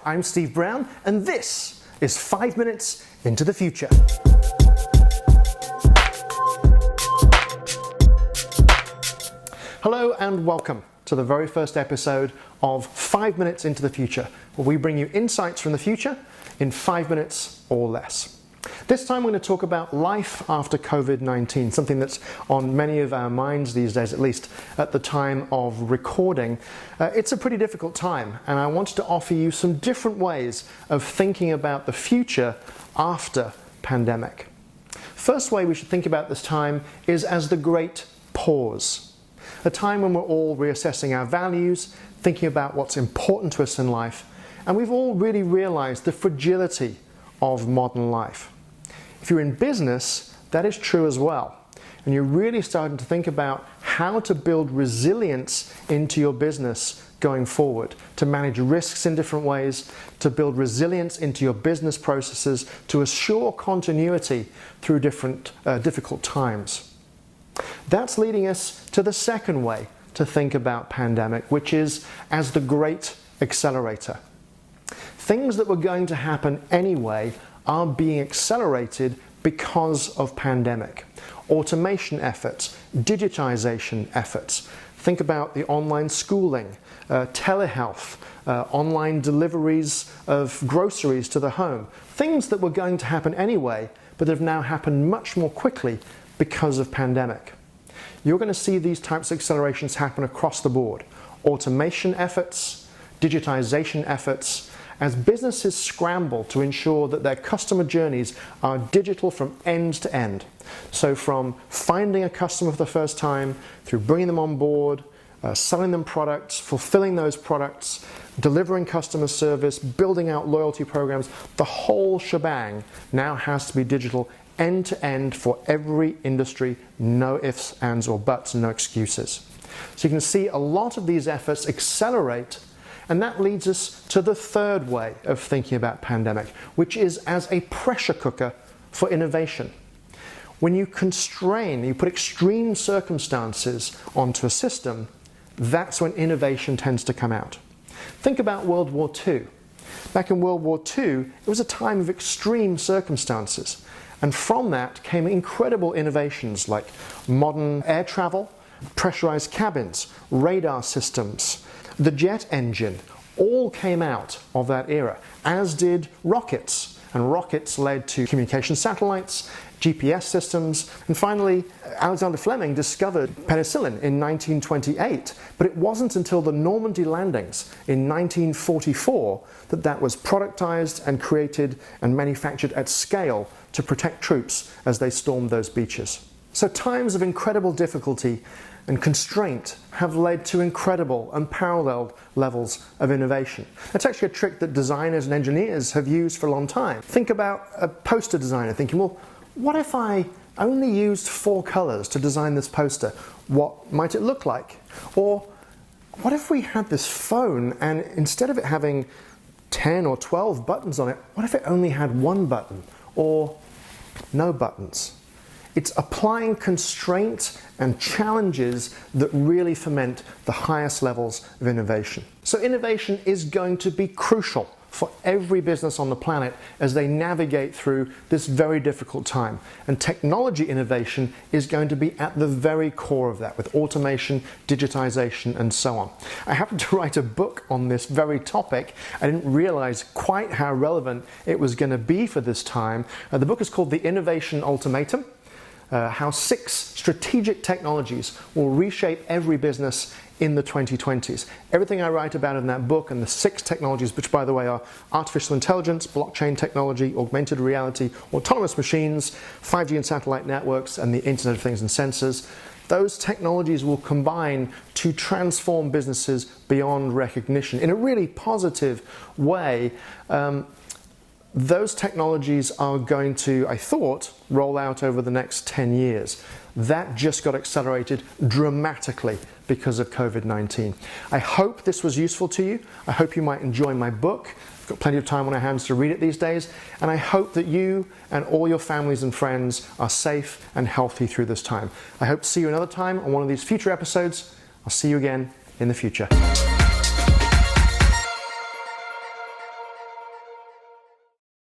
I'm Steve Brown, and this is 5 Minutes into the Future. Hello and welcome to the very first episode of 5 Minutes into the Future, where we bring you insights from the future in 5 minutes or less. This time we're going to talk about life after COVID-19, something that's on many of our minds these days, at least at the time of recording. It's a pretty difficult time, and I wanted to offer you some different ways of thinking about the future after pandemic. First way we should think about this time is as the great pause, a time when we're all reassessing our values, thinking about what's important to us in life, and we've all really realized the fragility of modern life. If you're in business, that is true as well. And you're really starting to think about how to build resilience into your business going forward, to manage risks in different ways, to build resilience into your business processes, to assure continuity through different difficult times. That's leading us to the second way to think about pandemic, which is as the great accelerator. Things that were going to happen anyway are being accelerated because of pandemic. Automation efforts, digitization efforts. Think about the online schooling, telehealth, online deliveries of groceries to the home. Things that were going to happen anyway, but have now happened much more quickly because of pandemic. You're going to see these types of accelerations happen across the board. Automation efforts, digitization efforts, as businesses scramble to ensure that their customer journeys are digital from end to end. So from finding a customer for the first time, through bringing them on board, selling them products, fulfilling those products, delivering customer service, building out loyalty programs, the whole shebang now has to be digital end to end for every industry, no ifs, ands or buts, no excuses. So you can see a lot of these efforts accelerate. And that leads us to the third way of thinking about pandemic, which is as a pressure cooker for innovation. When you constrain, you put extreme circumstances onto a system, that's when innovation tends to come out. Think about World War II. Back in World War II, it was a time of extreme circumstances. And from that came incredible innovations like modern air travel, pressurized cabins, radar systems. The jet engine all came out of that era, as did rockets. And rockets led to communication satellites, GPS systems, and finally, Alexander Fleming discovered penicillin in 1928. But it wasn't until the Normandy landings in 1944 that that was productized and created and manufactured at scale to protect troops as they stormed those beaches. So times of incredible difficulty and constraint have led to incredible, unparalleled levels of innovation. That's actually a trick that designers and engineers have used for a long time. Think about a poster designer thinking, well, what if I only used 4 colors to design this poster? What might it look like? Or what if we had this phone and instead of it having 10 or 12 buttons on it, what if it only had 1 button or no buttons? It's applying constraint and challenges that really foment the highest levels of innovation. So innovation is going to be crucial for every business on the planet as they navigate through this very difficult time. And technology innovation is going to be at the very core of that, with automation, digitization, and so on. I happened to write a book on this very topic. I didn't realize quite how relevant it was going to be for this time. The book is called The Innovation Ultimatum. How 6 strategic technologies will reshape every business in the 2020s. Everything I write about in that book and the 6 technologies, which by the way are artificial intelligence, blockchain technology, augmented reality, autonomous machines, 5G and satellite networks, and the Internet of Things and sensors, those technologies will combine to transform businesses beyond recognition in a really positive way. Those technologies are going to, I thought, roll out over the next 10 years. That just got accelerated dramatically because of COVID-19. I hope this was useful to you. I hope you might enjoy my book. I've got plenty of time on our hands to read it these days. And I hope that you and all your families and friends are safe and healthy through this time. I hope to see you another time on one of these future episodes. I'll see you again in the future.